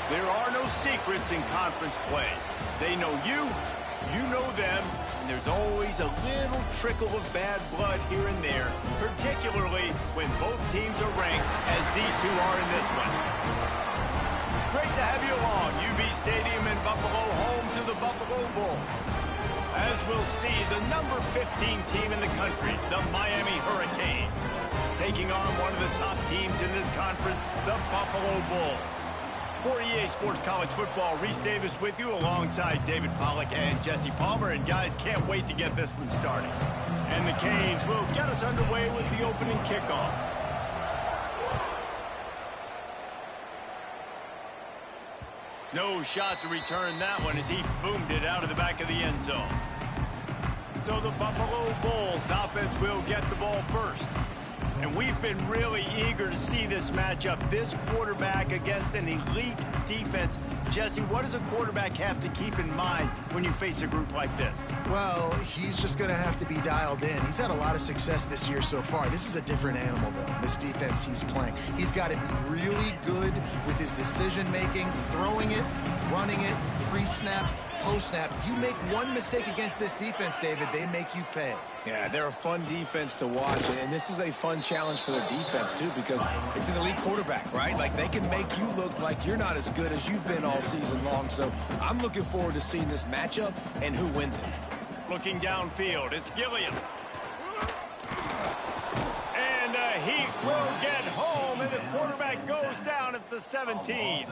There are no secrets in conference play. They know you, you know them, and there's always a little trickle of bad blood here and there, particularly when both teams are ranked, as these two are in this one. Great to have you along. UB Stadium in Buffalo, home to the Buffalo Bulls. As we'll see, the number 15 team in the country, the Miami Hurricanes, taking on one of the top teams in this conference, the Buffalo Bulls. For EA Sports College Football, Reese Davis with you alongside David Pollack and Jesse Palmer. And guys, can't wait to get this one started. And the Canes will get us underway with the opening kickoff. No shot to return that one as he boomed it out of the back of the end zone. So the Buffalo Bulls offense will get the ball first. And we've been really eager to see this matchup, this quarterback against an elite defense. Jesse, what does a quarterback have to keep in mind when you face a group like this? Well, he's just going to have to be dialed in. He's had a lot of success this year so far. This is a different animal, though, this defense he's playing. He's got to be really good with his decision-making, throwing it, running it, pre-snap, post-snap. If you make one mistake against this defense, David, they make you pay. Yeah, they're a fun defense to watch, and this is a fun challenge for their defense, too, because it's an elite quarterback, right? Like, they can make you look like you're not as good as you've been all season long, so I'm looking forward to seeing this matchup and who wins it. Looking downfield, it's Gilliam. And he will get home, and the quarterback goes down at the 17.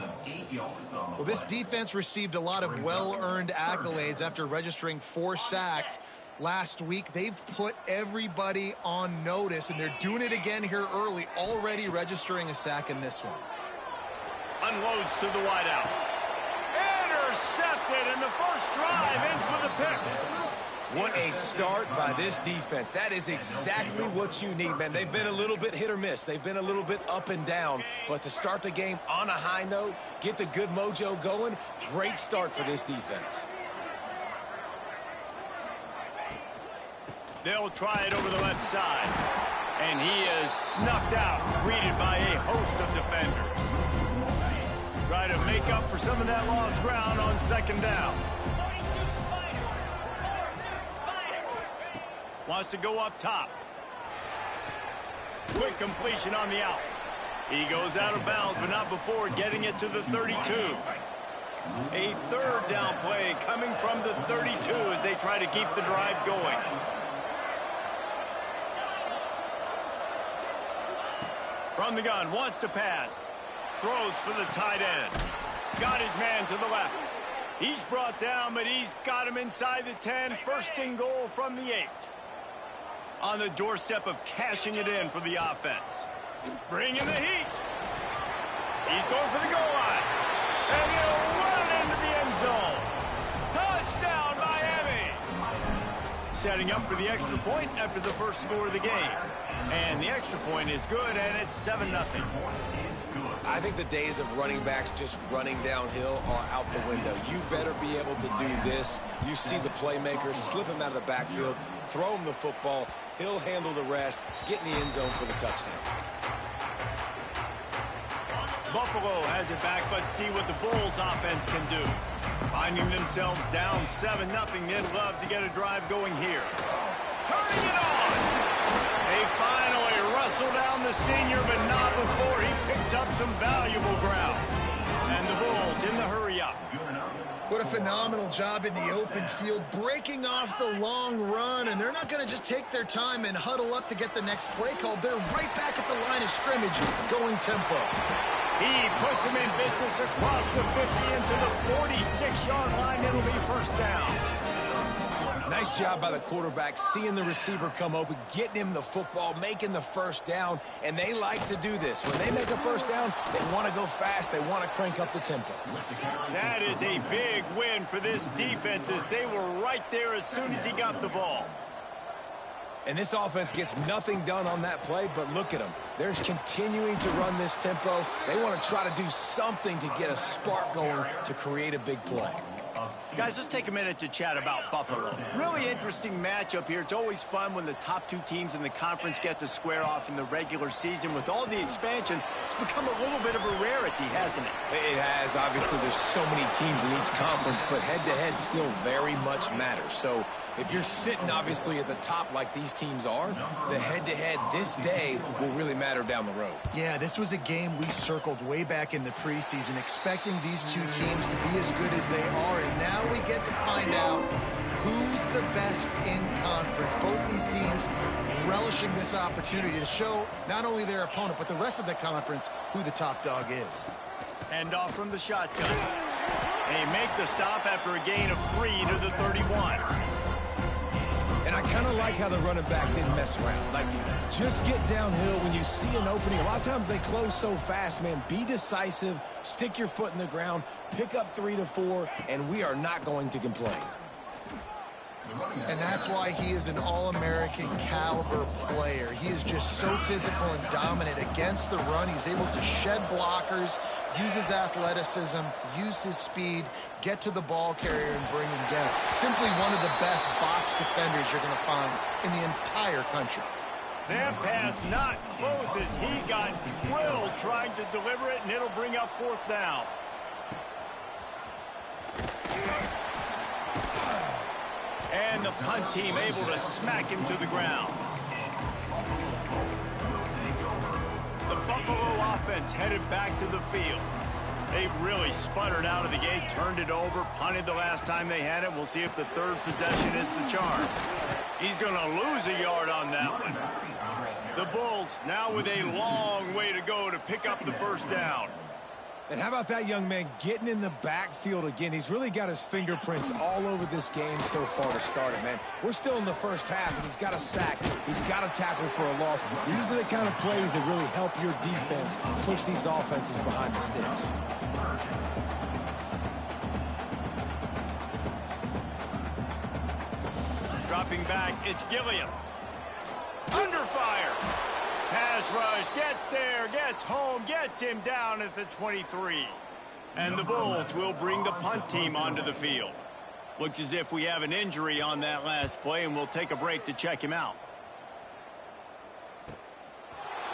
Well, this defense received a lot of well-earned accolades after registering 4 sacks last week. They've put everybody on notice, and they're doing it again here early, already registering a sack in this one. Unloads to the wideout. Intercepted, and the first drive ends with a pick. What a start by this defense. That is exactly what you need, man. They've been a little bit hit or miss. They've been a little bit up and down. But to start the game on a high note, get the good mojo going, great start for this defense. They'll try it over the left side. And he is snuffed out, greeted by a host of defenders. Try to make up for some of that lost ground on second down. Wants to go up top. Quick completion on the out. He goes out of bounds, but not before getting it to the 32. A third down play coming from the 32 as they try to keep the drive going. From the gun, wants to pass. Throws for the tight end. Got his man to the left. He's brought down, but he's got him inside the 10. First and goal from the 8. On the doorstep of cashing it in for the offense. Bringing the heat. He's going for the goal line. And he'll run it into the end zone. Touchdown, Miami. Setting up for the extra point after the first score of the game. And the extra point is good, and it's 7-0. I think the days of running backs just running downhill are out the window. You better be able to do this. You see the playmaker, slip him out of the backfield, throw him the football. He'll handle the rest, get in the end zone for the touchdown. Buffalo has it back, but see what the Bulls offense can do. Finding themselves down 7-0, they'd love to get a drive going here. Turning it on! They finally wrestle down the senior, but not before he picks up some valuable ground. And the Bulls in the hurry-up. What a phenomenal job in the open field, breaking off the long run, and they're not going to just take their time and huddle up to get the next play called. They're right back at the line of scrimmage, going tempo. He puts him in business across the 50 into the 46-yard line. It'll be first down. Nice job by the quarterback, seeing the receiver come open, getting him the football, making the first down, and they like to do this. When they make a first down, they want to go fast, they want to crank up the tempo. That is a big win for this defense as they were right there as soon as he got the ball. And this offense gets nothing done on that play, but look at them. They're continuing to run this tempo. They want to try to do something to get a spark going to create a big play. Guys, let's take a minute to chat about Buffalo. Really interesting matchup here. It's always fun when the top two teams in the conference get to square off in the regular season. With all the expansion, it's become a little bit of a rarity, hasn't it? It has. Obviously, there's so many teams in each conference, but head-to-head still very much matters. So if you're sitting, obviously, at the top like these teams are, the head-to-head this day will really matter down the road. Yeah, this was a game we circled way back in the preseason, expecting these two teams to be as good as they are, and now we get to find out who's the best in conference. Both these teams relishing this opportunity to show not only their opponent, but the rest of the conference who the top dog is. Hand off from the shotgun. They make the stop after a gain of 3 to the 31. And I kind of like how the running back didn't mess around. Like, just get downhill when you see an opening. A lot of times they close so fast, man. Be decisive, stick your foot in the ground, pick up 3 to 4, and we are not going to complain. And that's why he is an All-American caliber player. He is just so physical and dominant against the run. He's able to shed blockers, use his athleticism, use his speed, get to the ball carrier and bring him down. Simply one of the best box defenders you're going to find in the entire country. That pass not close as he got drilled trying to deliver it, and it'll bring up 4th down. And the punt team able to smack him to the ground. The Buffalo offense headed back to the field. They've really sputtered out of the gate, turned it over, punted the last time they had it. We'll see if the 3rd possession is the charm. He's going to lose a yard on that one. The Bulls now with a long way to go to pick up the 1st down. And how about that young man getting in the backfield again? He's really got his fingerprints all over this game so far to start it, man. We're still in the first half, and he's got a sack. He's got a tackle for a loss. These are the kind of plays that really help your defense push these offenses behind the sticks. Dropping back, it's Gilliam. Under fire. Pass rush, gets there, gets home, gets him down at the 23. And the Bulls will bring the punt team onto the field. Looks as if we have an injury on that last play, and we'll take a break to check him out.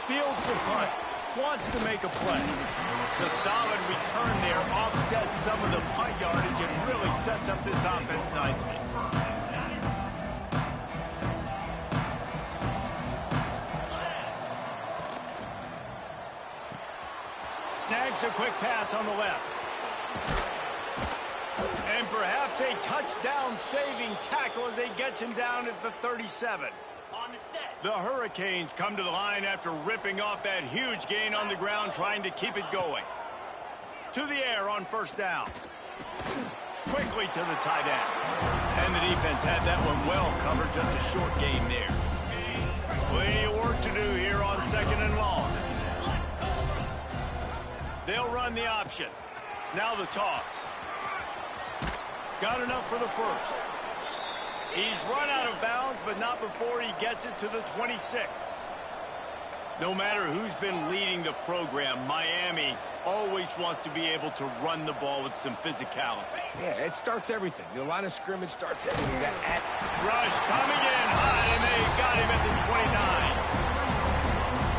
Fields the punt, wants to make a play. The solid return there offsets some of the punt yardage and really sets up this offense nicely. Snags a quick pass on the left. And perhaps a touchdown-saving tackle as they gets him down at the 37. The Hurricanes come to the line after ripping off that huge gain on the ground, trying to keep it going. To the air on 1st down. Quickly to the tight end. And the defense had that one well covered, just a short gain there. Plenty of work to do here on 2nd and long. They'll run the option. Now the toss. Got enough for the 1st. He's run out of bounds, but not before he gets it to the 26. No matter who's been leading the program, Miami always wants to be able to run the ball with some physicality. Yeah, it starts everything. The line of scrimmage starts everything. That rush coming in high, and they got him at the 29.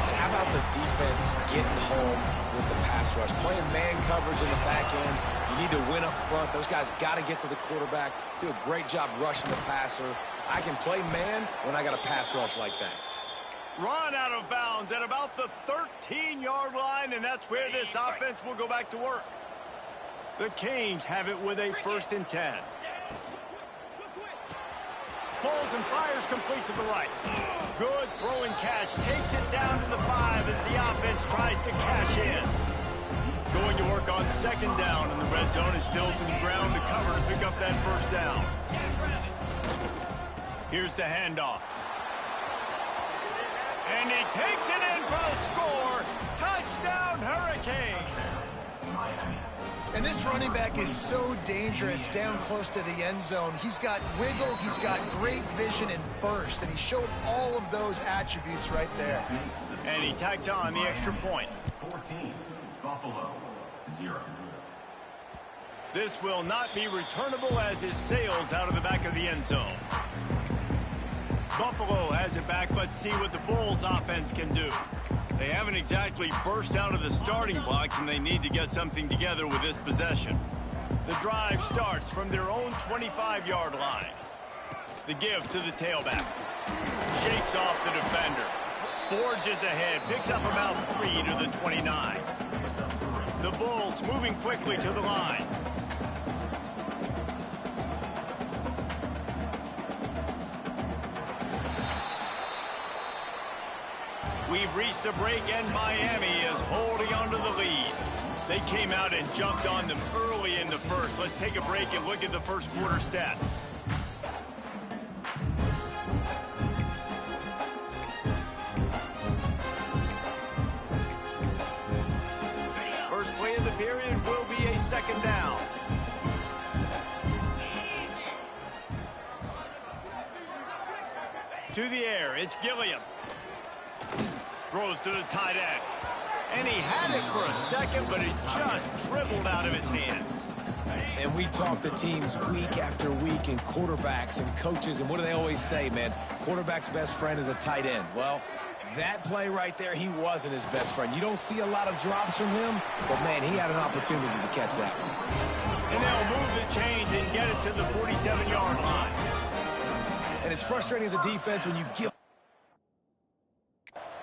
And how about the defense getting home with the pass rush? Playing man coverage in the back end. You need to win up front. Those guys got to get to the quarterback. Do a great job rushing the passer. I can play man when I got a pass rush like that. Run out of bounds at about the 13-yard line, and that's where this offense will go back to work. The Canes have it with a 1st and 10. Pulls and fires complete to the right. Good throw and catch. Takes it down to the 5 as the offense tries to cash in. Going to work on 2nd down, and the red zone is still some ground to cover to pick up that 1st down. Here's the handoff. And he takes it in for a score. Touchdown, Hurricanes. And this running back is so dangerous down close to the end zone. He's got wiggle, he's got great vision and burst, and he showed all of those attributes right there. And he tacked on the extra point. 14, Buffalo, 0. This will not be returnable as it sails out of the back of the end zone. Buffalo has it back. Let's see what the Bulls offense can do. They haven't exactly burst out of the starting blocks, and they need to get something together with this possession. The drive starts from their own 25-yard line. The give to the tailback. Shakes off the defender. Forges ahead. Picks up about 3 to the 29. The Bulls moving quickly to the line. We've reached a break, and Miami is holding on to the lead. They came out and jumped on them early in the first. Let's take a break and look at the first quarter stats. First play of the period will be a second down. To the air, it's Gilliam. Throws to the tight end. And he had it for a second, but it just dribbled out of his hands. And we talk to teams week after week, and quarterbacks and coaches, and what do they always say, man? Quarterback's best friend is a tight end. Well, that play right there, he wasn't his best friend. You don't see a lot of drops from him, but, man, he had an opportunity to catch that one. And they'll move the chains and get it to the 47-yard line. And it's frustrating as a defense when you give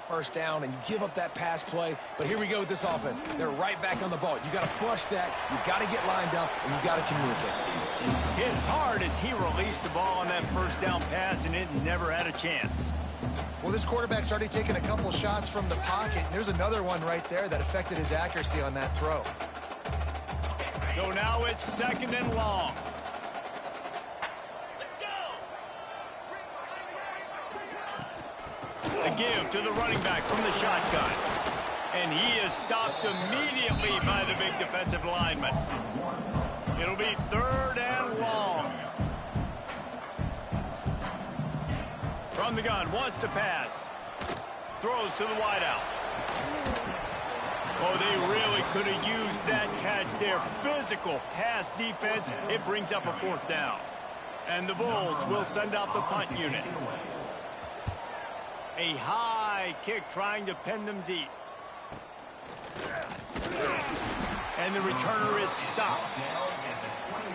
first down and you give up that pass play, but here we go with this offense. They're right back on the ball. You got to flush that, you got to get lined up, and you got to communicate. Hit hard as he released the ball on that first down pass, and it never had a chance. Well, this quarterback started taking a couple shots from the pocket, and there's another one right there that affected his accuracy on that throw. So now it's second and long. A give to the running back from the shotgun. And he is stopped immediately by the big defensive lineman. It'll be third and long. From the gun, wants to pass. Throws to the wideout. Oh, they really could have used that catch there. Physical pass defense. It brings up a fourth down. And the Bulls will send out the punt unit. A high kick trying to pin them deep. And the returner is stopped.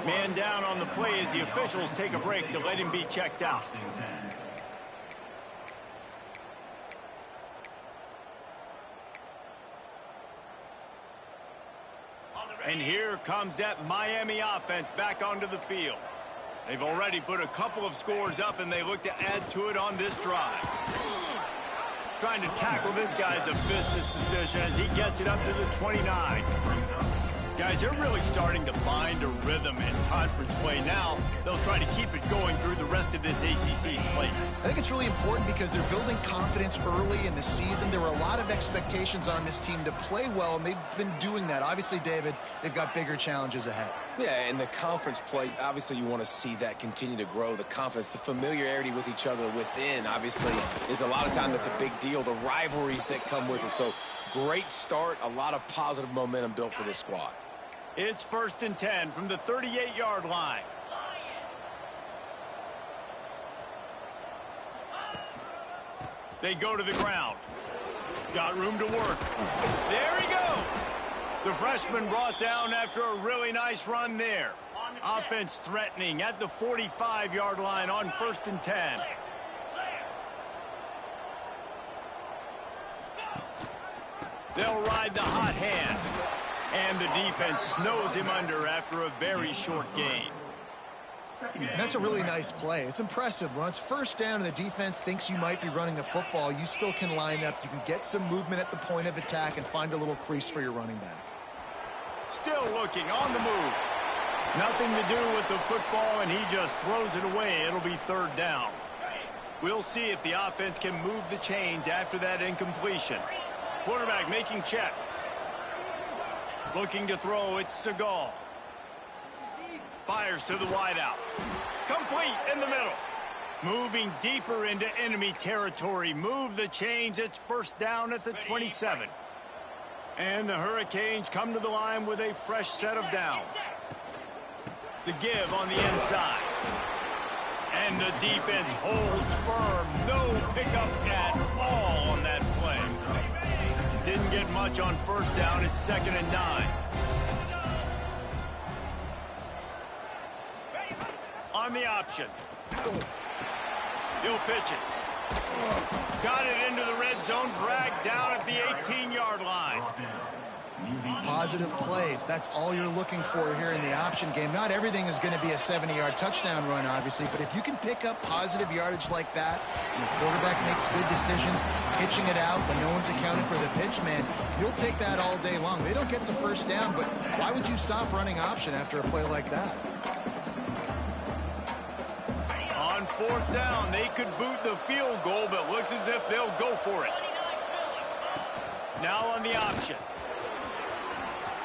Man down on the play as the officials take a break to let him be checked out. And here comes that Miami offense back onto the field. They've already put a couple of scores up, and they look to add to it on this drive. Trying to tackle this guy's a business decision as he gets it up to the 29. Guys, they're really starting to find a rhythm in conference play now. They'll try to keep it going through the rest of this ACC slate. I think it's really important because they're building confidence early in the season. There were a lot of expectations on this team to play well, and they've been doing that. Obviously, David, they've got bigger challenges ahead. Yeah, and the conference play, obviously you want to see that continue to grow. The confidence, the familiarity with each other within, obviously, is a lot of time that's a big deal. The rivalries that come with it. So, great start, a lot of positive momentum built for this squad. It's first and 10 from the 38-yard line. They go to the ground. Got room to work. There he goes. The freshman brought down after a really nice run there. Offense threatening at the 45-yard line on first and 10. They'll ride the hot hand. And the defense snows him under after a very short gain. And that's a really nice play. It's impressive. When it's first down and the defense thinks you might be running the football, you still can line up. You can get some movement at the point of attack and find a little crease for your running back. Still looking on the move. Nothing to do with the football, and he just throws it away. It'll be third down. We'll see if the offense can move the chains after that incompletion. Quarterback making checks. Looking to throw, it's Segal. Fires to the wideout. Complete in the middle. Moving deeper into enemy territory. Move the chains. It's first down at the 27. And the Hurricanes come to the line with a fresh set of downs. The give on the inside. And the defense holds firm. No pickup at all on that play. Didn't get much on first down. It's 2nd and 9. On the option. He'll pitch it. Got it into the red zone. Dragged down at the 18-yard line. Positive plays. That's all you're looking for here in the option game. Not everything is going to be a 70-yard touchdown run, obviously, but if you can pick up positive yardage like that, and the quarterback makes good decisions, pitching it out when no one's accounting for the pitch, man, you'll take that all day long. They don't get the first down, but why would you stop running option after a play like that? On 4th down, they could boot the field goal, but looks as if they'll go for it. Now on the option.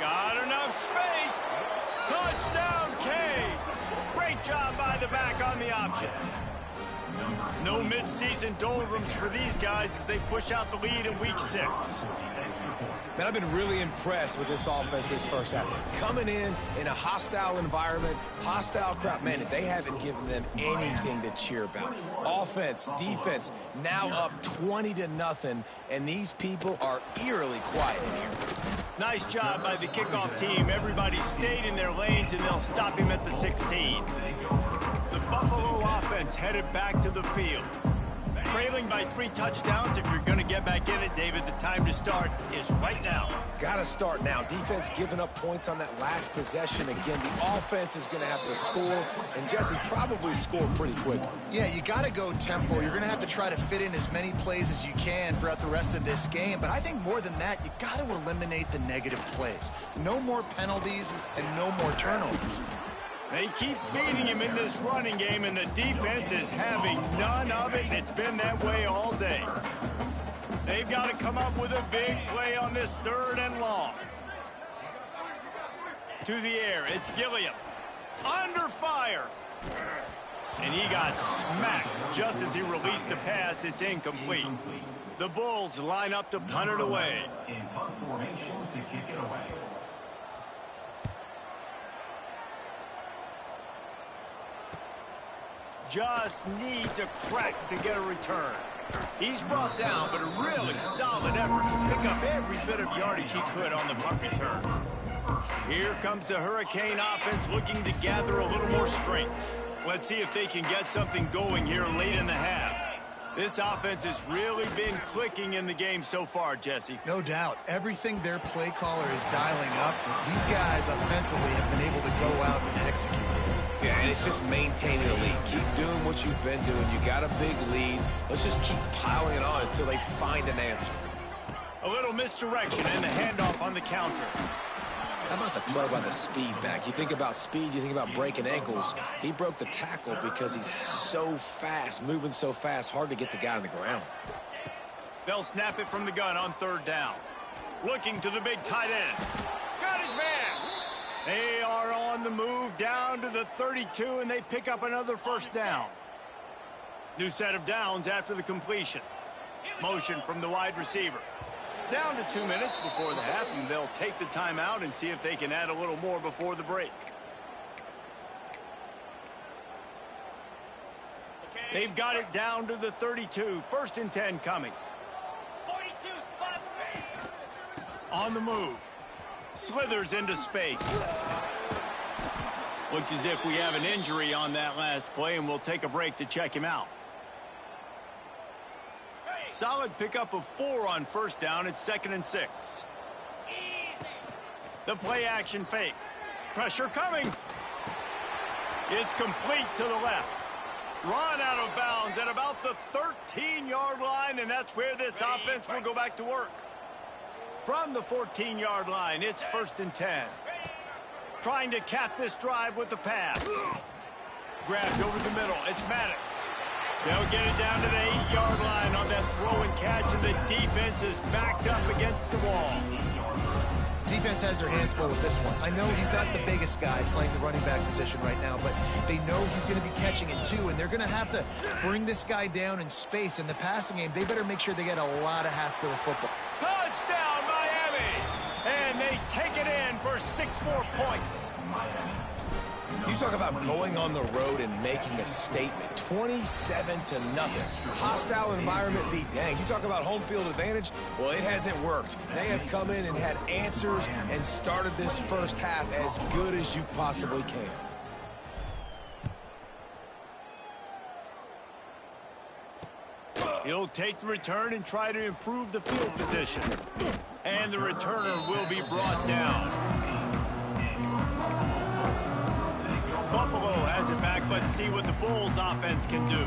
Got enough space. Touchdown, Canes. Great job by the back on the option. No midseason doldrums for these guys as they push out the lead in week 6. Man, I've been really impressed with this offense this first half. Coming in a hostile environment, hostile crowd, man, they haven't given them anything to cheer about. Offense, defense, now up 20-0, and these people are eerily quiet in here. Nice job by the kickoff team. Everybody stayed in their lanes, and they'll stop him at the 16. The Buffalo offense headed back to the field. Trailing by 3 touchdowns. If you're going to get back in it, David, the time to start is right now. Got to start now. Defense giving up points on that last possession. Again, the offense is going to have to score, and Jesse probably score pretty quickly. Yeah, you got to go tempo. You're going to have to try to fit in as many plays as you can throughout the rest of this game. But I think more than that, you got to eliminate the negative plays. No more penalties and no more turnovers. They keep feeding him in this running game, and the defense is having none of it, and it's been that way all day. They've got to come up with a big play on this 3rd and long. To the air, it's Gilliam. Under fire. And he got smacked just as he released the pass. It's incomplete. The Bulls line up to punt it away. In punt formation to kick it away. Just needs a crack to get a return. He's brought down, but a really solid effort to pick up every bit of yardage he could on the punt return. Here comes the Hurricane offense looking to gather a little more strength. Let's see if they can get something going here late in the half. This offense has really been clicking in the game so far, Jesse. No doubt. Everything their play caller is dialing up, these guys offensively have been able to go out and execute. Yeah, and it's just maintaining the lead. Keep doing what you've been doing. You got a big lead. Let's just keep piling it on until they find an answer. A little misdirection and the handoff on the counter. How about the play by the speed back? You think about speed, you think about breaking ankles. He broke the tackle because he's so fast, moving so fast, hard to get the guy on the ground. They'll snap it from the gun on 3rd down. Looking to the big tight end. Got his man. They are on the move down to the 32, and they pick up another 1st down. New set of downs after the completion. Motion from the wide receiver. Down to 2 minutes before the half, and they'll take the timeout and see if they can add a little more before the break. They've got it down to the 32. 1st and 10 coming. 42 spot. On the move. Slithers into space. Looks as if we have an injury on that last play, and we'll take a break to check him out. Solid pickup of 4 on 1st down. It's 2nd and 6. Easy. The play action fake. Pressure coming. It's complete to the left. Run out of bounds at about the 13-yard line, and that's where this offense will go back to work. From the 14-yard line, it's 1st and 10. Trying to cap this drive with the pass. Grabbed over the middle. It's Maddox. They'll get it down to the 8-yard line on that throw and catch, and the defense is backed up against the wall. Defense has their hands full with this one. I know he's not the biggest guy playing the running back position right now, but they know he's going to be catching it too, and they're going to have to bring this guy down in space. In the passing game, they better make sure they get a lot of hats to the football. Touchdown, Miami! And they take it in for 6 more points. You talk about going on the road and making a statement. 27-0. Hostile environment be danged. You talk about home field advantage. Well, it hasn't worked. They have come in and had answers and started this first half as good as you possibly can. He'll take the return and try to improve the field position. And the returner will be brought down. Buffalo has it back. Let's see what the Bulls offense can do.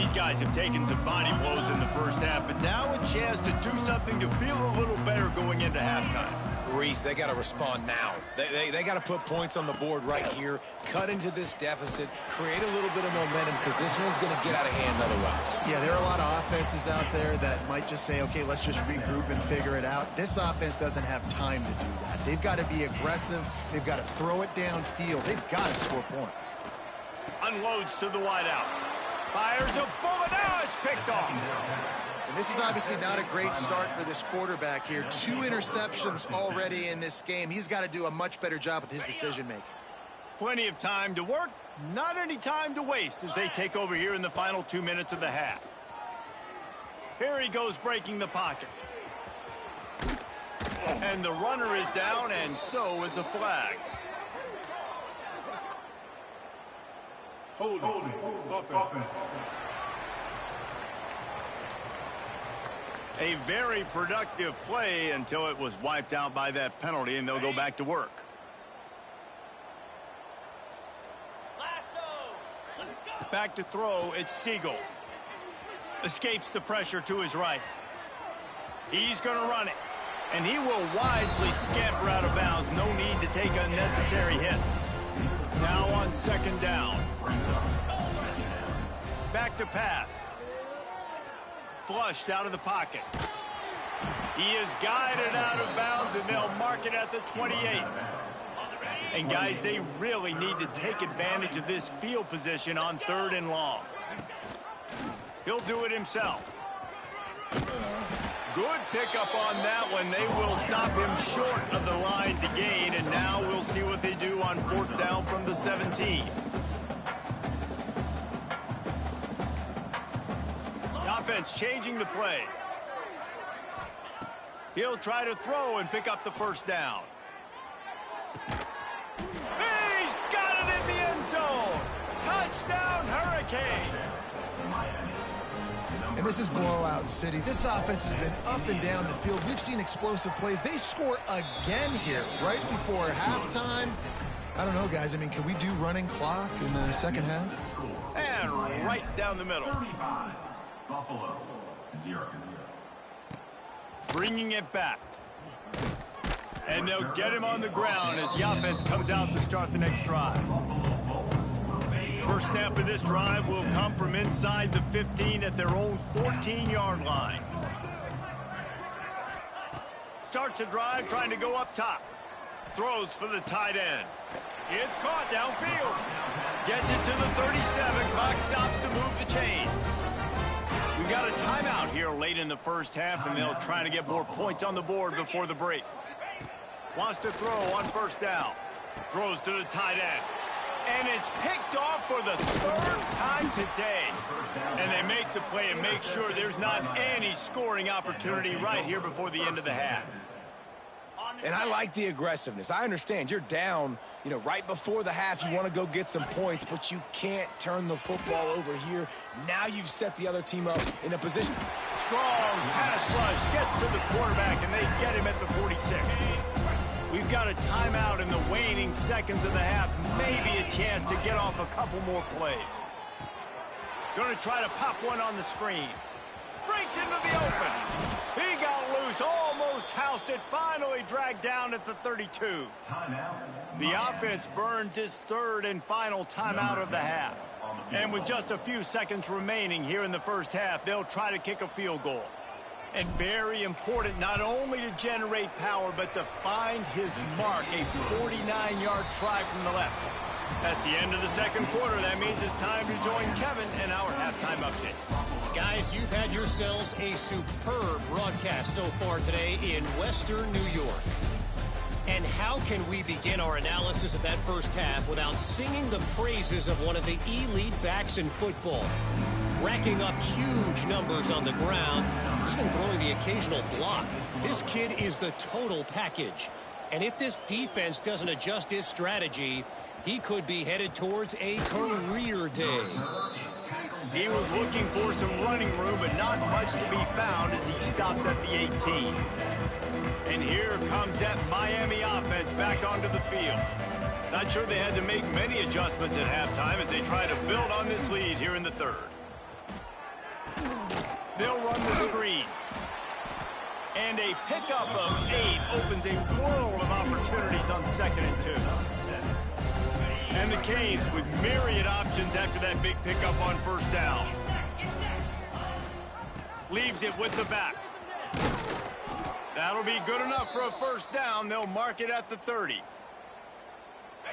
These guys have taken some body blows in the first half, but now a chance to do something to feel a little better going into halftime. Reese, they got to respond now. They got to put points on the board right here, cut into this deficit, create a little bit of momentum, because this one's going to get out of hand otherwise. Yeah, there are a lot of offenses out there that might just say, okay, let's just regroup and figure it out. This offense doesn't have time to do that. They've got to be aggressive. They've got to throw it downfield. They've got to score points. Unloads to the wideout. Fires a bullet. Now it's picked off. And this is obviously not a great start for this quarterback here. 2 interceptions already in this game. He's got to do a much better job with his decision-making. Plenty of time to work, not any time to waste as they take over here in the final 2 minutes of the half. Here he goes breaking the pocket. And the runner is down, and so is a flag. Holding. Offense. A very productive play until it was wiped out by that penalty, and they'll go back to work. Back to throw, it's Siegel. Escapes the pressure to his right. He's going to run it, and he will wisely scamper out of bounds. No need to take unnecessary hits. Now on 2nd down. Back to pass. Flushed out of the pocket. He is guided out of bounds, and they'll mark it at the 28. And guys, they really need to take advantage of this field position on 3rd and long. He'll do it himself. Good pickup on that one. They will stop him short of the line to gain, and now we'll see what they do on 4th down from the 17. Offense changing the play. He'll try to throw and pick up the 1st down. He's got it in the end zone. Touchdown, Hurricanes. And this is blowout city. This offense has been up and down the field. We've seen explosive plays. They score again here right before halftime. I don't know, guys. I mean, can we do running clock in the second half? And right down the middle. 35. Buffalo, 0. Bringing it back. And they'll get him on the ground as the offense comes out to start the next drive. First snap of this drive will come from inside the 15 at their own 14-yard line. Starts a drive trying to go up top. Throws for the tight end. It's caught downfield. Gets it to the 37. Clock stops to move the chains. We've got a timeout here late in the first half, and they'll try to get more points on the board before the break. Wants to throw on 1st down. Throws to the tight end. And it's picked off for the 3rd time today. And they make the play and make sure there's not any scoring opportunity right here before the end of the half. And I like the aggressiveness. I understand you're down, right before the half. You want to go get some points, but you can't turn the football over here. Now you've set the other team up in a position. Strong pass rush gets to the quarterback, and they get him at the 46. We've got a timeout in the waning seconds of the half. Maybe a chance to get off a couple more plays. Going to try to pop one on the screen. Breaks into the open. He got loose, almost housed it, finally dragged down at the 32. The offense burns its 3rd and final timeout of the half. And with just a few seconds remaining here in the first half, they'll try to kick a field goal. And very important not only to generate power, but to find his mark, a 49-yard try from the left. That's the end of the 2nd quarter. That means it's time to join Kevin in our halftime update. Guys, you've had yourselves a superb broadcast so far today in Western New York. And how can we begin our analysis of that first half without singing the praises of one of the elite backs in football? Racking up huge numbers on the ground, even throwing the occasional block. This kid is the total package. And if this defense doesn't adjust its strategy, he could be headed towards a career day. He was looking for some running room, but not much to be found as he stopped at the 18. And here comes that Miami offense back onto the field. Not sure they had to make many adjustments at halftime as they try to build on this lead here in the third. They'll run the screen. And a pickup of 8 opens a world of opportunities on 2nd and 2. And the Canes with myriad options after that big pickup on 1st down. Leaves it with the back. That'll be good enough for a 1st down. They'll mark it at the 30.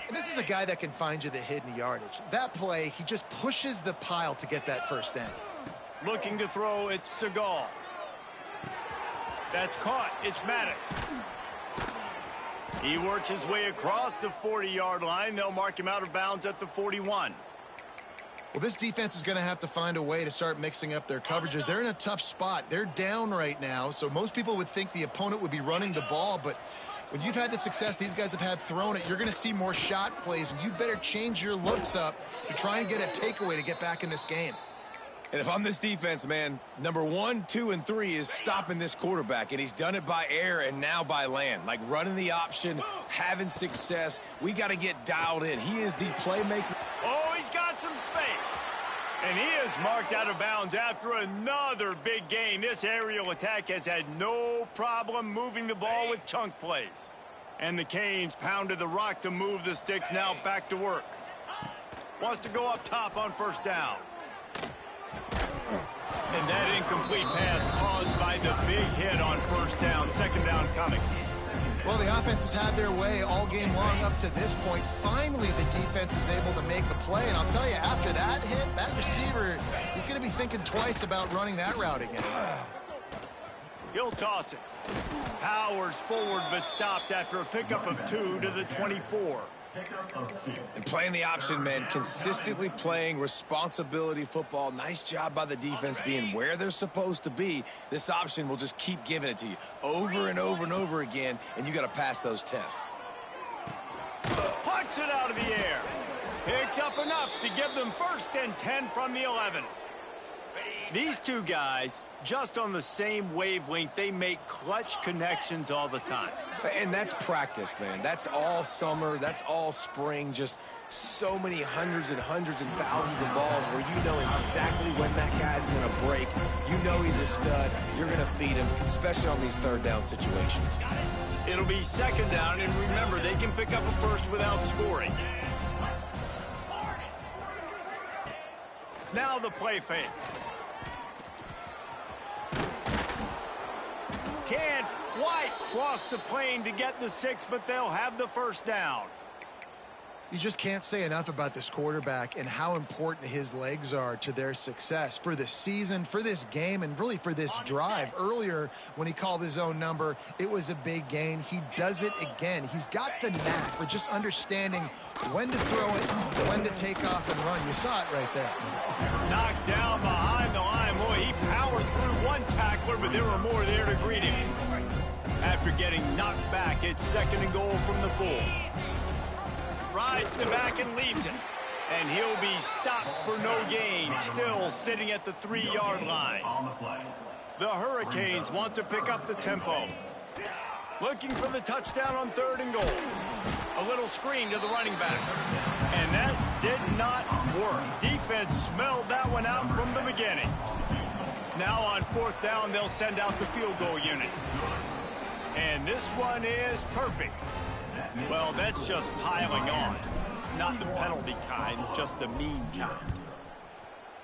And this is a guy that can find you the hidden yardage. That play, he just pushes the pile to get that 1st down. Looking to throw, it's Seagal. That's caught. It's Maddox. He works his way across the 40-yard line. They'll mark him out of bounds at the 41. Well, this defense is going to have to find a way to start mixing up their coverages. They're in a tough spot. They're down right now, so most people would think the opponent would be running the ball, but when you've had the success these guys have had throwing it, you're going to see more shot plays, and you better change your looks up to try and get a takeaway to get back in this game. And if I'm this defense, man, number 1, 2, and 3 is stopping this quarterback, and he's done it by air and now by land. Like running the option, having success. We got to get dialed in. He is the playmaker. Oh, he's got some space. And he is marked out of bounds after another big gain. This aerial attack has had no problem moving the ball with chunk plays. And the Canes pounded the rock to move the sticks, now back to work. Wants to go up top on 1st down. And that incomplete pass caused by the big hit on 1st down. 2nd down coming. Well, the offense has had their way all game long up to this point. Finally, the defense is able to make a play. And I'll tell you, after that hit, that receiver, he's going to be thinking twice about running that route again. He'll toss it. Powers forward, but stopped after a pickup of 2 to the 24. And playing the option, man, consistently playing responsibility football. Nice job by the defense being where they're supposed to be. This option will just keep giving it to you over and over and over again, and you got to pass those tests. Pucks it out of the air. Picks up enough to give them 1st and 10 from the 11. These two guys, just on the same wavelength, they make clutch connections all the time. And that's practice, man. That's all summer. That's all spring. Just so many hundreds and thousands of balls where you know exactly when that guy's going to break. You know he's a stud. You're going to feed him, especially on these 3rd down situations. It'll be 2nd down, and remember, they can pick up a 1st without scoring. Now the play fake. Can't quite cross the plane to get the 6, but they'll have the 1st down. You just can't say enough about this quarterback and how important his legs are to their success for the season, for this game, and really for this drive. Earlier, when he called his own number, it was a big gain. He does it again. He's got the knack for just understanding when to throw it, when to take off and run. You saw it right there. Knocked down behind the line. Boy, he powered through one tackler, but there were more there to greet him. After getting knocked back, it's 2nd and goal from the 4. Rides the back and leaves it. And he'll be stopped for no gain, still sitting at the 3-yard line. The Hurricanes want to pick up the tempo. Looking for the touchdown on 3rd and goal. A little screen to the running back. And that did not work. Defense smelled that one out from the beginning. Now on 4th down, they'll send out the field goal unit. And this one is perfect. Well, that's just piling on. Not the penalty kind, just the mean kind.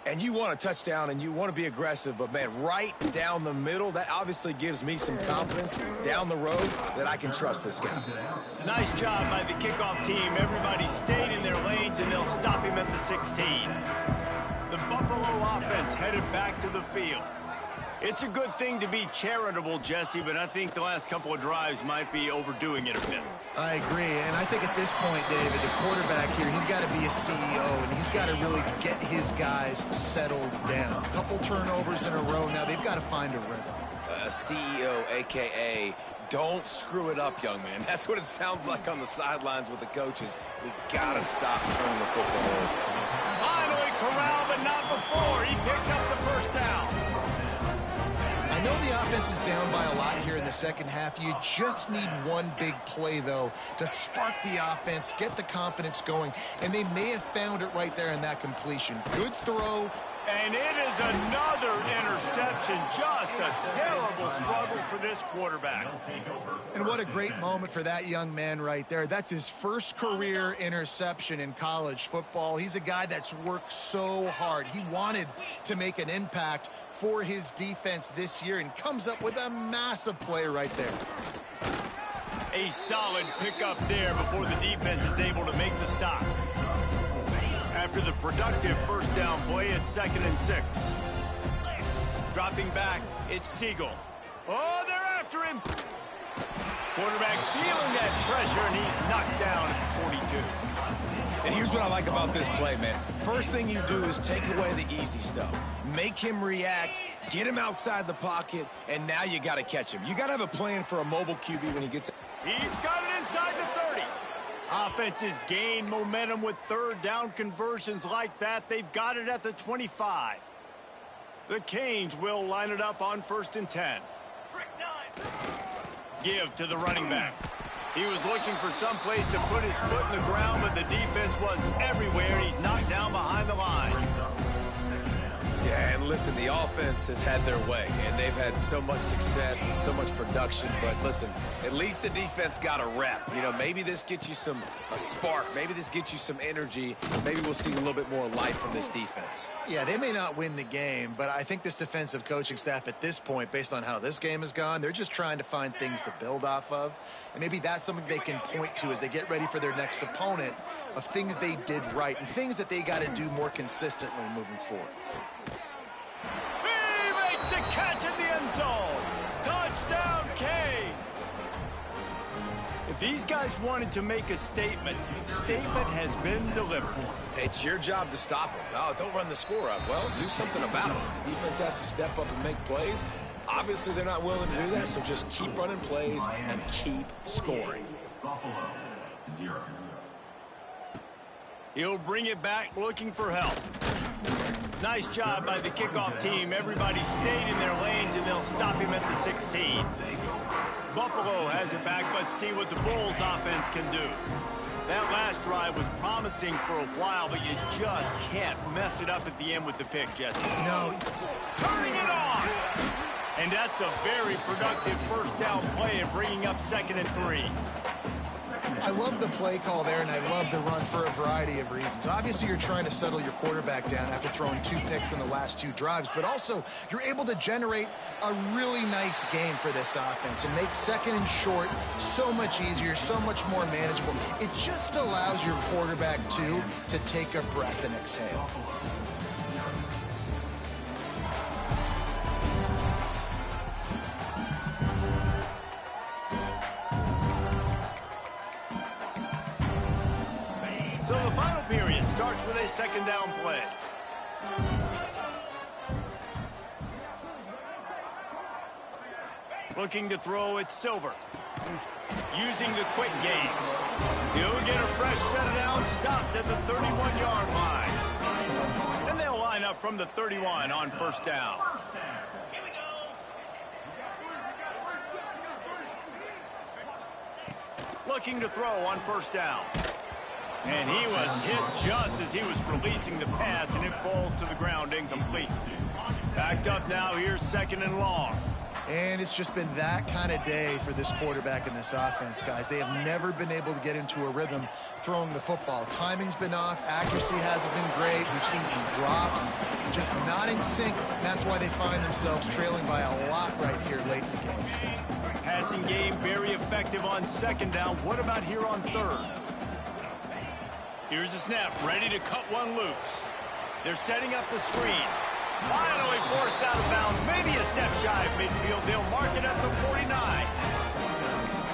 And you want a touchdown and you want to be aggressive, but, man, right down the middle, that obviously gives me some confidence down the road that I can trust this guy. Nice job by the kickoff team. Everybody stayed in their lanes, and they'll stop him at the 16. The Buffalo offense headed back to the field. It's a good thing to be charitable, Jesse, but I think the last couple of drives might be overdoing it a bit. I agree, and I think at this point, David, the quarterback here, he's got to be a CEO, and he's got to really get his guys settled down. A couple turnovers in a row now. They've got to find a rhythm. CEO, a.k.a. don't screw it up, young man. That's what it sounds like on the sidelines with the coaches. We got to stop turning the football over. Finally corralled, but not before. He picks up the first down. I know the offense is down by a lot here in the second half. You just need one big play, though, to spark the offense, get the confidence going, and they may have found it right there in that completion. Good throw. And it is another interception. Just a terrible struggle for this quarterback. And what a great moment for that young man right there. That's his first career interception in college football. He's a guy that's worked so hard. He wanted to make an impact for his defense this year and comes up with a massive play right there. A solid pickup there before the defense is able to make the stop. After the productive first down play, it's 2nd and 6. Dropping back, it's Siegel. Oh, they're after him. Quarterback feeling that pressure, and he's knocked down at the 42. And here's what I like about this play, man. First thing you do is take away the easy stuff. Make him react, get him outside the pocket, and now you got to catch him. You got to have a plan for a mobile QB when he gets... He's got it inside the 30. Offenses gain momentum with third down conversions like that. They've got it at the 25. The Canes will line it up on 1st and 10. Give to the running back. He was looking for some place to put his foot in the ground, but the defense was everywhere, and he's knocked down behind the line. Yeah, and listen, the offense has had their way, and they've had so much success and so much production. But listen, at least the defense got a rep. You know, maybe this gets you a spark. Maybe this gets you some energy. Maybe we'll see a little bit more life from this defense. Yeah, they may not win the game, but I think this defensive coaching staff at this point, based on how this game has gone, they're just trying to find things to build off of. And maybe that's something they can point to as they get ready for their next opponent, of things they did right and things that they got to do more consistently moving forward. He makes a catch in the end zone. Touchdown, Canes. If these guys wanted to make a statement has been delivered. It's your job to stop them. Oh, don't run the score up. Well, do something about it. The defense has to step up and make plays. Obviously, they're not willing to do that, so just keep running plays and keep scoring. Buffalo, 0. He'll bring it back looking for help. Nice job by the kickoff team. Everybody stayed in their lanes, and they'll stop him at the 16. Buffalo has it back. Let's see what the Bulls offense can do. That last drive was promising for a while, but you just can't mess it up at the end with the pick, Jesse. No. Turning it on! And that's a very productive first down play and bringing up 2nd and 3. I love the play call there, and I love the run for a variety of reasons. Obviously, you're trying to settle your quarterback down after throwing 2 picks in the last 2 drives, but also you're able to generate a really nice game for this offense and make 2nd and short so much easier, so much more manageable. It just allows your quarterback, too, to take a breath and exhale. So the final period starts with a 2nd down play. Looking to throw, it's Silver. Using the quick game. He'll get a fresh set of downs, stopped at the 31-yard line. And they'll line up from the 31 on 1st down. Looking to throw on 1st down. And he was hit just as he was releasing the pass, and it falls to the ground incomplete. Backed up now, here's 2nd and long. And it's just been that kind of day for this quarterback and this offense, guys. They have never been able to get into a rhythm throwing the football. Timing's been off. Accuracy hasn't been great. We've seen some drops, just not in sync. And that's why they find themselves trailing by a lot right here late in the game. Passing game very effective on 2nd down. What about here on 3rd? Here's the snap, ready to cut one loose. They're setting up the screen. Finally forced out of bounds, maybe a step shy of midfield. They'll mark it at the 49.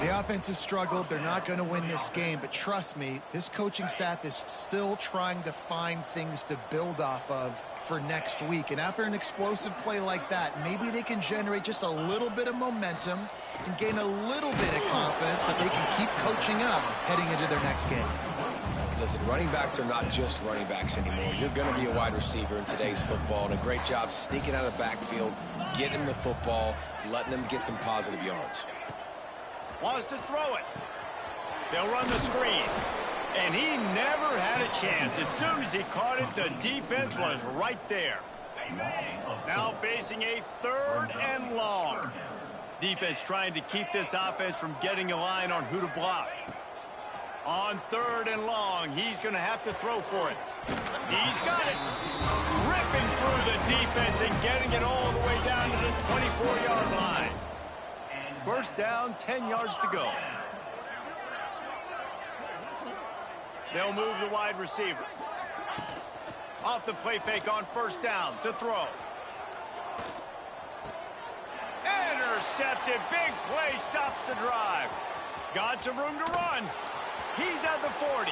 The offense has struggled. They're not going to win this game, but trust me, this coaching staff is still trying to find things to build off of for next week. And after an explosive play like that, maybe they can generate just a little bit of momentum and gain a little bit of confidence that they can keep coaching up heading into their next game. Listen, running backs are not just running backs anymore. You're going to be a wide receiver in today's football, and a great job sneaking out of the backfield, getting them the football, letting them get some positive yards. Wants to throw it. They'll run the screen. And he never had a chance. As soon as he caught it, the defense was right there. Now facing a 3rd and long. Defense trying to keep this offense from getting a line on who to block. On 3rd and long, he's going to have to throw for it. He's got it. Ripping through the defense and getting it all the way down to the 24-yard line. First down, 10 yards to go. They'll move the wide receiver. Off the play fake on first down to throw. Intercepted. Big play stops the drive. Got some room to run. He's at the 40.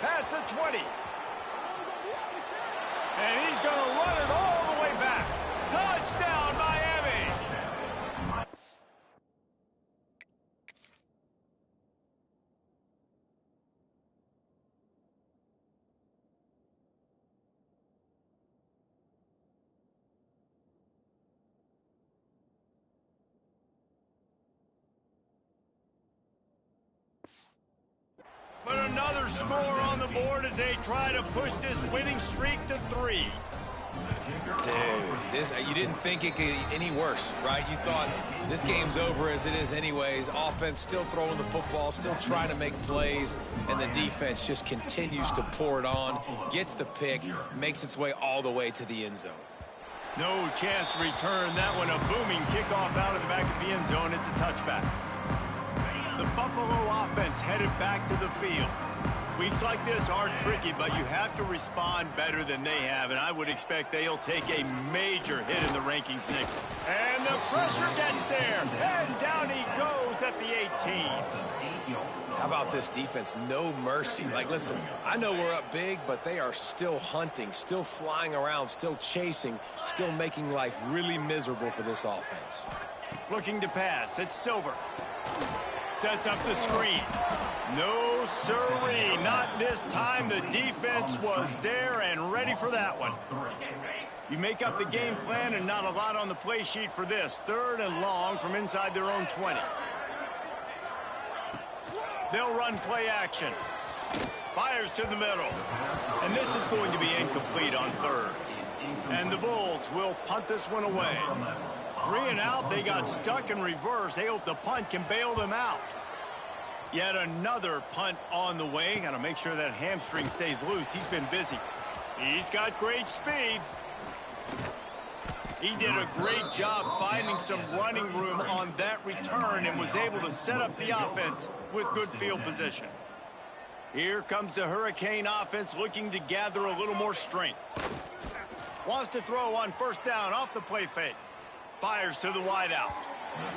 Past the 20. And he's going to run it all the way back. Touchdown, Miami. But another score on the board as they try to push this winning streak to 3. Dude, you didn't think it could get any worse, right? You thought this game's over as it is anyways. Offense still throwing the football, still trying to make plays, and the defense just continues to pour it on, gets the pick, makes its way all the way to the end zone. No chance to return that one. A booming kickoff out of the back of the end zone. It's a touchback. The Buffalo offense headed back to the field. Weeks like this are tricky, but you have to respond better than they have, and I would expect they'll take a major hit in the rankings next. And the pressure gets there, and down he goes at the 18. How about this defense? No mercy. Like, listen, I know we're up big, but they are still hunting, still flying around, still chasing, still making life really miserable for this offense. Looking to pass. It's Silver. Sets up the screen. No, sirree, not this time. The defense was there and ready for that one. You make up the game plan and not a lot on the play sheet for this. 3rd and long from inside their own 20. They'll run play action. Fires to the middle. And this is going to be incomplete on 3rd. And the Bulls will punt this one away. 3 and out, they got stuck in reverse. They hope the punt can bail them out. Yet another punt on the way. Got to make sure that hamstring stays loose. He's been busy. He's got great speed. He did a great job finding some running room on that return and was able to set up the offense with good field position. Here comes the Hurricane offense looking to gather a little more strength. Wants to throw on first down off the play fake. Fires to the wide out.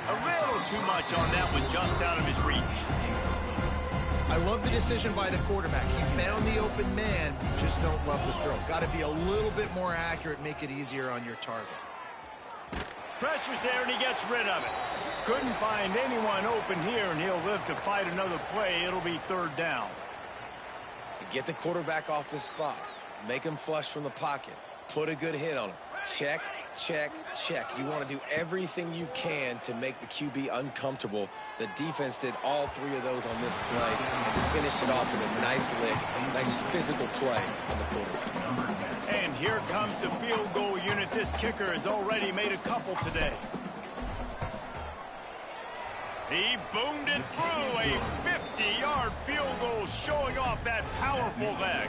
A little too much on that one, just out of his reach. I love the decision by the quarterback. He found the open man, just don't love the throw. Got to be a little bit more accurate, make it easier on your target. Pressure's there, and he gets rid of it. Couldn't find anyone open here, and he'll live to fight another play. It'll be 3rd down. Get the quarterback off his spot. Make him flush from the pocket. Put a good hit on him. Check, check, check. You want to do everything you can to make the QB uncomfortable. The defense did all 3 of those on this play and finished it off with a nice lick, nice physical play on the quarterback. And here comes the field goal unit. This kicker has already made a couple today. He boomed it through. A 50-yard field goal showing off that powerful leg.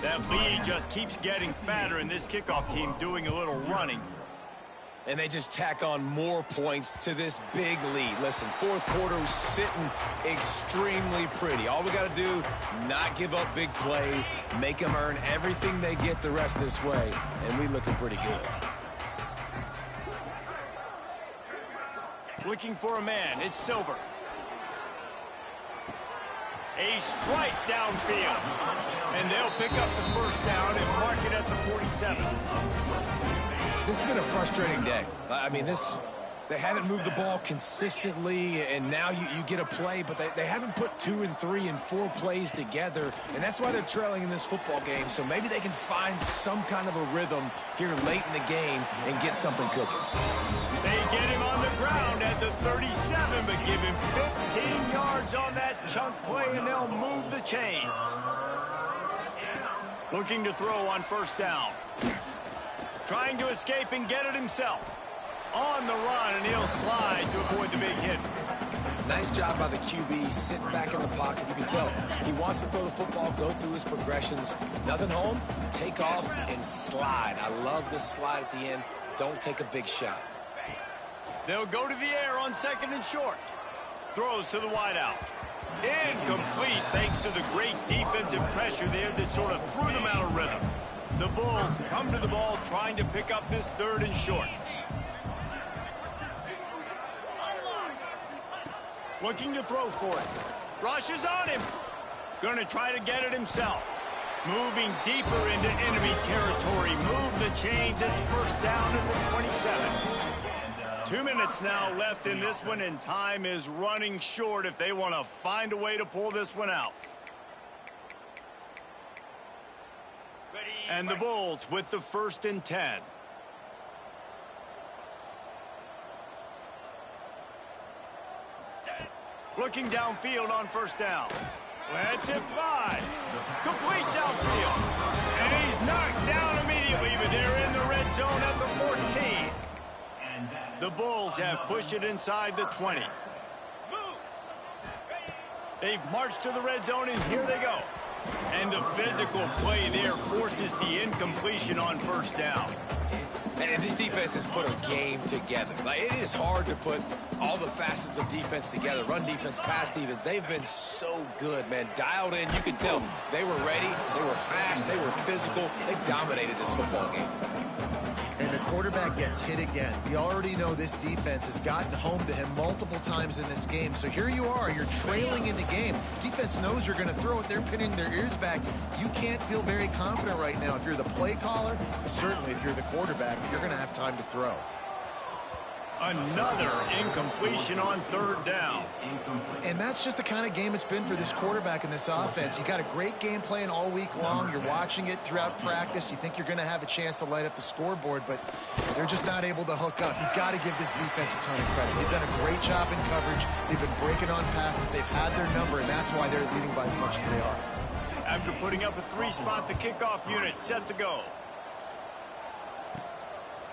That lead just keeps getting fatter, and this kickoff team doing a little running. And they just tack on more points to this big lead. Listen, fourth quarter was sitting extremely pretty. All we got to do, not give up big plays, make them earn everything they get the rest of this way, and we looking pretty good. Looking for a man, it's Silver. A strike downfield. And they'll pick up the first down and mark it at the 47. This has been a frustrating day. I mean, they haven't moved the ball consistently, and now you get a play, but they haven't put 2 and 3 and 4 plays together, and that's why they're trailing in this football game. So maybe they can find some kind of a rhythm here late in the game and get something cooking. They get him on the ground at the 37, but give him 15 yards on that chunk play, and they'll move the chains. Looking to throw on first down. Trying to escape and get it himself. On the run, and he'll slide to avoid the big hit. Nice job by the QB, sitting back in the pocket. You can tell he wants to throw the football, go through his progressions. Nothing home, take off, and slide. I love this slide at the end. Don't take a big shot. They'll go to the air on second and short. Throws to the wideout. Incomplete, thanks to the great defensive pressure there that sort of threw them out of rhythm. The Bulls come to the ball trying to pick up this third and short. Looking to throw for it. Rush is on him. Going to try to get it himself. Moving deeper into enemy territory. Move the chains. It's first down at the 27. 2 minutes now left in this one, and time is running short if they want to find a way to pull this one out. And the Bulls with the 1st and 10. Looking downfield on first down. Let's it fly. Complete downfield. And he's knocked down immediately, but they're in the red zone at the 14. The Bulls have pushed it inside the 20. They've marched to the red zone, and here they go. And the physical play there forces the incompletion on first down. And this defense has put a game together. Like, it is hard to put all the facets of defense together. Run defense, pass defense. They've been so good, man. Dialed in. You can tell they were ready. They were fast. They were physical. They dominated this football game. And the quarterback gets hit again. We already know this defense has gotten home to him multiple times in this game. So here you are, you're trailing in the game. Defense knows you're going to throw it. They're pinning their ears back. You can't feel very confident right now. If you're the play caller, certainly if you're the quarterback, you're going to have time to throw. Another incompletion on third down. And that's just the kind of game it's been for this quarterback and this offense. You got a great game plan all week long. You're watching it throughout practice. You think you're going to have a chance to light up the scoreboard, but they're just not able to hook up. You've got to give this defense a ton of credit. They've done a great job in coverage. They've been breaking on passes. They've had their number, and that's why they're leading by as much as they are. After putting up a 3-spot, the kickoff unit set to go.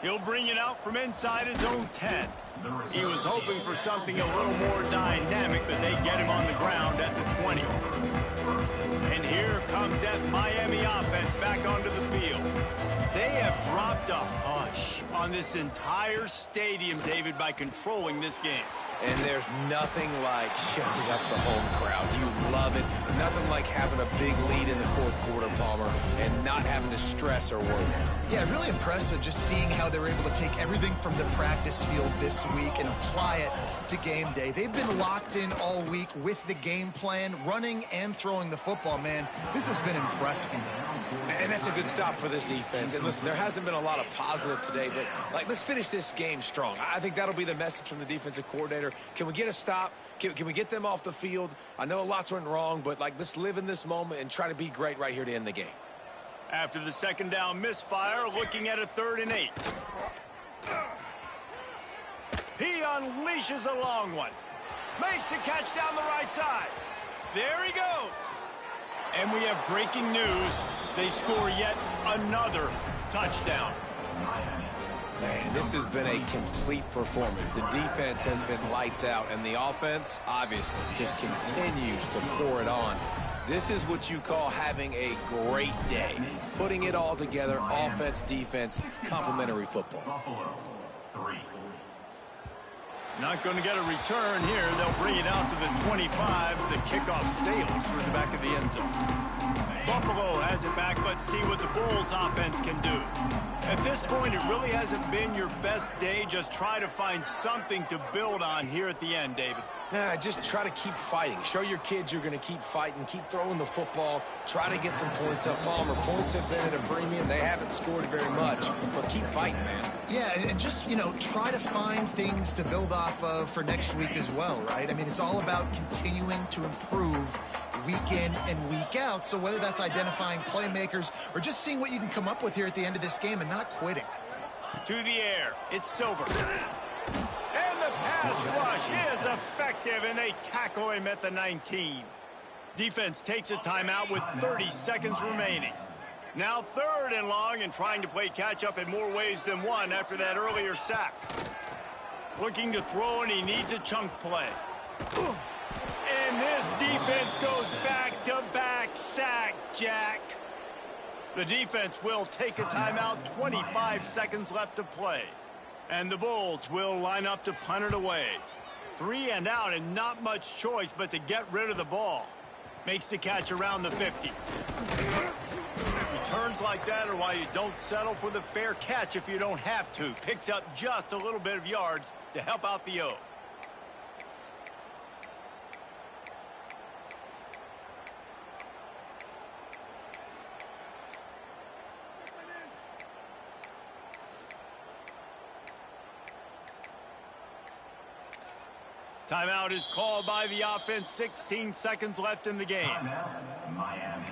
He'll bring it out from inside his own 10. He was hoping for something a little more dynamic, but they get him on the ground at the 20. And here comes that Miami offense back onto the field. They have dropped a hush on this entire stadium, David, by controlling this game. And there's nothing like shutting up the home crowd. You love it. Nothing like having a big lead in the fourth quarter, Palmer, and not having to stress or worry. Yeah, really impressive just seeing how they were able to take everything from the practice field this week and apply it to game day. They've been locked in all week with the game plan, running and throwing the football, man. This has been impressive. And that's a good stop for this defense. And listen, there hasn't been a lot of positive today, but let's finish this game strong. I think that'll be the message from the defensive coordinator. Can we get a stop? Can we get them off the field? I know lots went wrong, but let's live in this moment and try to be great right here to end the game. After the second down misfire, looking at a 3rd and 8. He unleashes a long one. Makes the catch down the right side. There he goes. And we have breaking news. They score yet another touchdown. Man, this has been a complete performance. The defense has been lights out, and the offense, obviously, just continues to pour it on. This is what you call having a great day. Putting it all together, offense, defense, complementary football. 3. Not going to get a return here. They'll bring it out to the 25 as the kickoff sails through the back of the end zone. Buffalo has it back. Let's see what the Bulls offense can do. At this point, it really hasn't been your best day. Just try to find something to build on here at the end, David. Just try to keep fighting. Show your kids you're going to keep fighting. Keep throwing the football. Try to get some points up. Palmer, points have been at a premium. They haven't scored very much, but keep fighting, man. Yeah, and just, try to find things to build off of for next week as well, right? I mean, it's all about continuing to improve week in and week out. So whether that's identifying playmakers or just seeing what you can come up with here at the end of this game and not quitting. To the air. It's Silver. And the pass rush is effective, and they tackle him at the 19. Defense takes a timeout with 30 seconds remaining. Now 3rd and long, and trying to play catch-up in more ways than one after that earlier sack. Looking to throw, and he needs a chunk play. And this defense goes back-to-back sack, Jack. The defense will take a timeout, 25 seconds left to play. And the Bulls will line up to punt it away. 3 and out, and not much choice but to get rid of the ball. Makes the catch around the 50. Returns like that are why you don't settle for the fair catch if you don't have to. Picks up just a little bit of yards to help out the O. Timeout is called by the offense. 16 seconds left in the game. Timeout, Miami.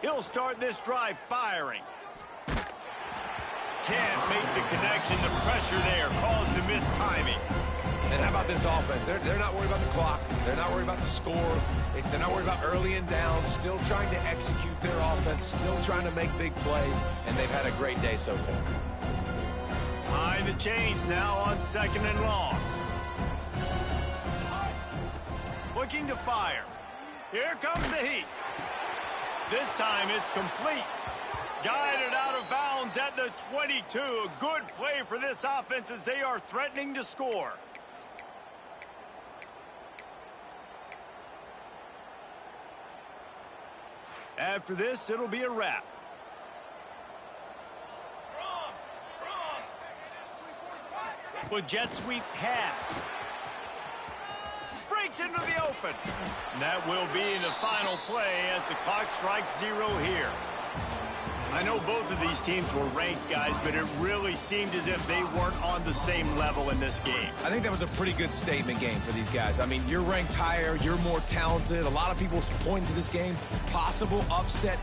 He'll start this drive firing. Can't make the connection. The pressure there caused the mistiming. And how about this offense? They're not worried about the clock. They're not worried about the score. They're not worried about early and down. Still trying to execute their offense. Still trying to make big plays. And they've had a great day so far. Behind the chains now on 2nd and long. Looking to fire. Here comes the heat. This time it's complete. Guided out of bounds at the 22. A good play for this offense as they are threatening to score. After this, it'll be a wrap. With jet sweep pass. Breaks into the open. And that will be the final play as the clock strikes 0 here. I know both of these teams were ranked, guys, but it really seemed as if they weren't on the same level in this game. I think that was a pretty good statement game for these guys. I mean, you're ranked higher, you're more talented. A lot of people point to this game. Possible upset